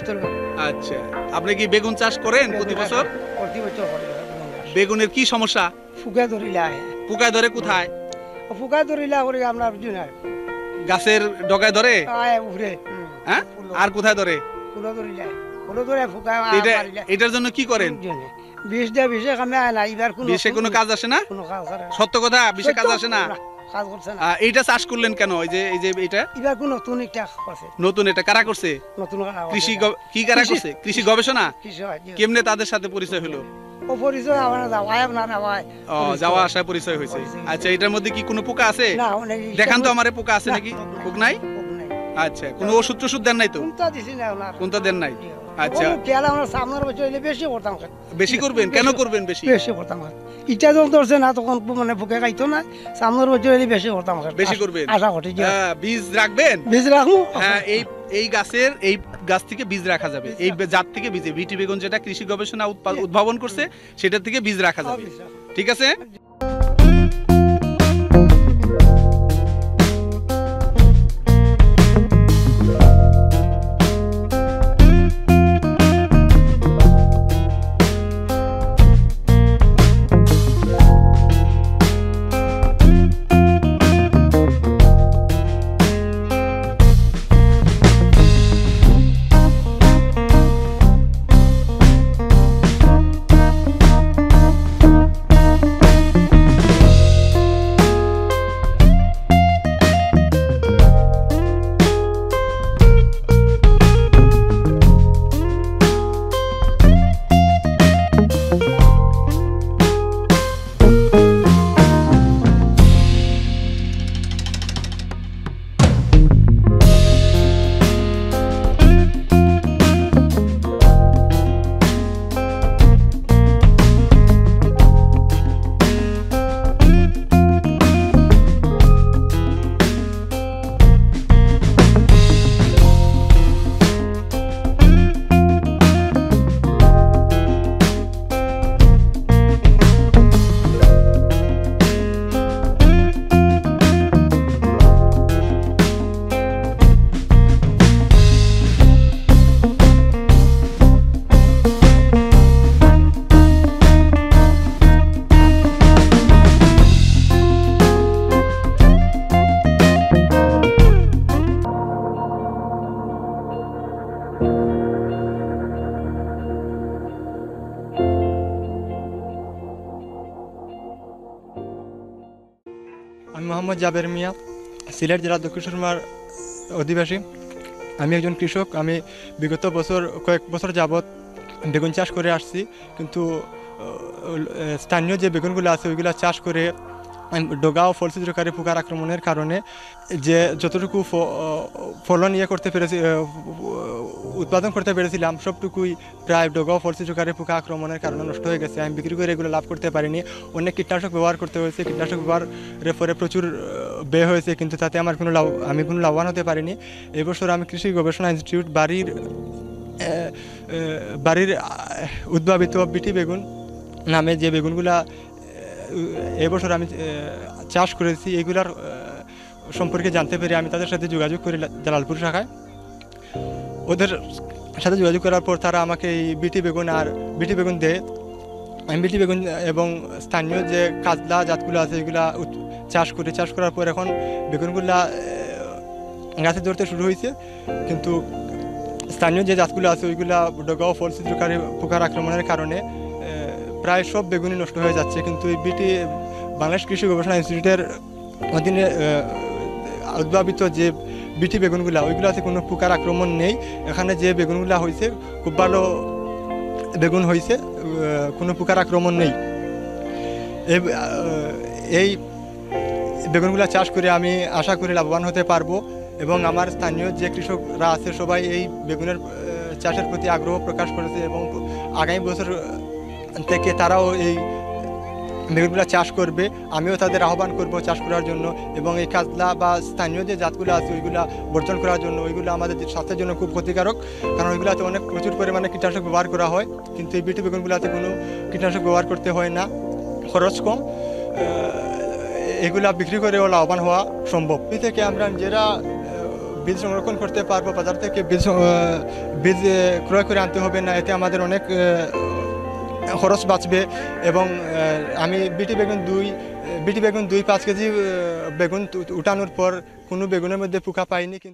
বছর। আচ্ছা, আপনি কি বেগুন চাষ করেন প্রতি বছর? প্রতি বছর করি। বেগুনের কি সমস্যা? ফুকা ধরিলা, পোকায় ধরে কোথায়? ফুকা ধরিলা করে আমরা বুঝিনা, গাছের ডগায় ধরে? উড়ে। হ্যাঁ, আর কোথায় ধরে? ফুলো ধরিলা, ফুলো ধরে ফুকা। এটার জন্য কি করেন? বিষ দিয়ে বিষে কামে না, এবার বিষে কোনো কাজ আসে না? কোনো কাজ করে না। সত্য কথা, বিষে কাজ আসে না। কাজ করছে না। এইটা চাষ করলেন কেন? এই যে এটা এবার কোন নতুন একটা করছে। নতুন, এটা কারা করছে? নতুন কৃষি কি কারা করছে? কৃষি গবেষণা। কেমনে তাদের সাথে পরিচয় হলো? ও পরিচয় আমার যাওয়ায় না নেওয়ায়। ও, যাওয়া আসায় পরিচয় হয়েছে। আচ্ছা, এটার মধ্যে কি কোনো পোকা আছে? না, দেখান তো আমারে, পোকা আছে নাকি? পোক নাই? আচ্ছা, কোনো ওষুধ টষুধ দেন নাই তো? কোনটা দিছি না ওনার। কোনটা দেন নাই? আচ্ছা, খেয়াল আমরা সামনের বছর এলে বেশি করতাম। বেশি করবেন? কেন করবেন বেশি? বেশি করতাম। ইটা যখন ধরছে না তখন মানে পোকে খাইতো না, সামনের বছর এলে বেশি করতাম। বেশি করবেন? আশা করি। বীজ রাখবেন? বীজ রাখবো। হ্যাঁ, এই গাছ থেকে বীজ রাখা যাবে। এই জাত থেকে বীজ, বিটি বেগুন যেটা কৃষি গবেষণা উদ্ভাবন করছে, সেটা থেকে বীজ রাখা যাবে। ঠিক আছে। আমি মোহাম্মদ জাবের মিয়া, সিলেট জেলা দক্ষিণ সুরমার অধিবাসী। আমি একজন কৃষক। আমি বিগত কয়েক বছর যাবৎ বেগুন চাষ করে আসছি, কিন্তু স্থানীয় যে বেগুনগুলো আছে ওইগুলো চাষ করে ডগা ও ফল ছিদ্রকারী পোকার আক্রমণের কারণে যে যতটুকু ফলন করতে পেরেছি, উৎপাদন করতে পেরেছিলাম, সবটুকুই প্রায় ডগা ও ফল ছিদ্রকারী পোকা আক্রমণের কারণে নষ্ট হয়ে গেছে। আমি বিক্রি করে এগুলো লাভ করতে পারিনি। অনেক কীটনাশক ব্যবহার করতে হয়েছে, কীটনাশক ব্যবহারের পরে প্রচুর ব্যয় হয়েছে, কিন্তু তাতে আমার আমি কোনো লাভবান হতে পারিনি। এবছর আমি কৃষি গবেষণা ইনস্টিটিউট বাড়ির উদ্ভাবিত বিটি বেগুন নামে যে বেগুনগুলা এবছর আমি চাষ করেছি, এগুলার সম্পর্কে জানতে পেরে আমি তাদের সাথে যোগাযোগ করি জালালপুর শাখায়। ওদের সাথে যোগাযোগ করার পর তারা আমাকে এই বিটি বেগুন দেয়। আমি বিটি বেগুন এবং স্থানীয় যে কাজলা জাতগুলো আছে এগুলা চাষ করার পর এখন বেগুনগুলা গাছে ধরতে শুরু হয়েছে, কিন্তু স্থানীয় যে জাতগুলো আছে ওইগুলা ডগা ও ফল ছিদ্রকারী পোকার আক্রমণের কারণে প্রায় সব বেগুনই নষ্ট হয়ে যাচ্ছে। কিন্তু এই বাংলাদেশ কৃষি গবেষণা ইনস্টিটিউটের অধীনে উদ্ভাবিত যে বিটি বেগুনগুলা, ওইগুলোতে কোনো পোকার আক্রমণ নেই। এখানে যে বেগুনগুলা হয়েছে খুব ভালো বেগুন হয়েছে, কোনো পোকার আক্রমণ নেই। এই বেগুনগুলা চাষ করে আমি আশা করি লাভবান হতে পারবো, এবং আমার স্থানীয় যে কৃষকরা আছে সবাই এই বেগুনের চাষের প্রতি আগ্রহ প্রকাশ করেছে, এবং আগামী বছর থেকে তারাও এই বেগুনগুলো চাষ করবে। আমিও তাদের আহ্বান করব চাষ করার জন্য, এবং এই কাজলা বা স্থানীয় যে জাতগুলো আছে ওইগুলা বর্জন করার জন্য। ওইগুলো আমাদের স্বাস্থ্যের জন্য খুব ক্ষতিকারক, কারণ ওইগুলোতে প্রচুর পরিমাণে কীটনাশক ব্যবহার করা হয়, কিন্তু এই বিটি বেগুনগুলোতে কোনো কীটনাশক ব্যবহার করতে হয় না, খরচ কম, এগুলা বিক্রি করেও লাভবান হওয়া সম্ভব। এই থেকে আমরা নিজেরা বীজ সংরক্ষণ করতে পারবো, বাজার থেকে বীজ ক্রয় করে আনতে হবে না, এতে আমাদের অনেক খরচ বাঁচবে। এবং আমি বিটি বেগুন 2-5 কেজি বেগুন উঠানোর পর কোনো বেগুনের মধ্যে পোকা পাইনি। কিন্তু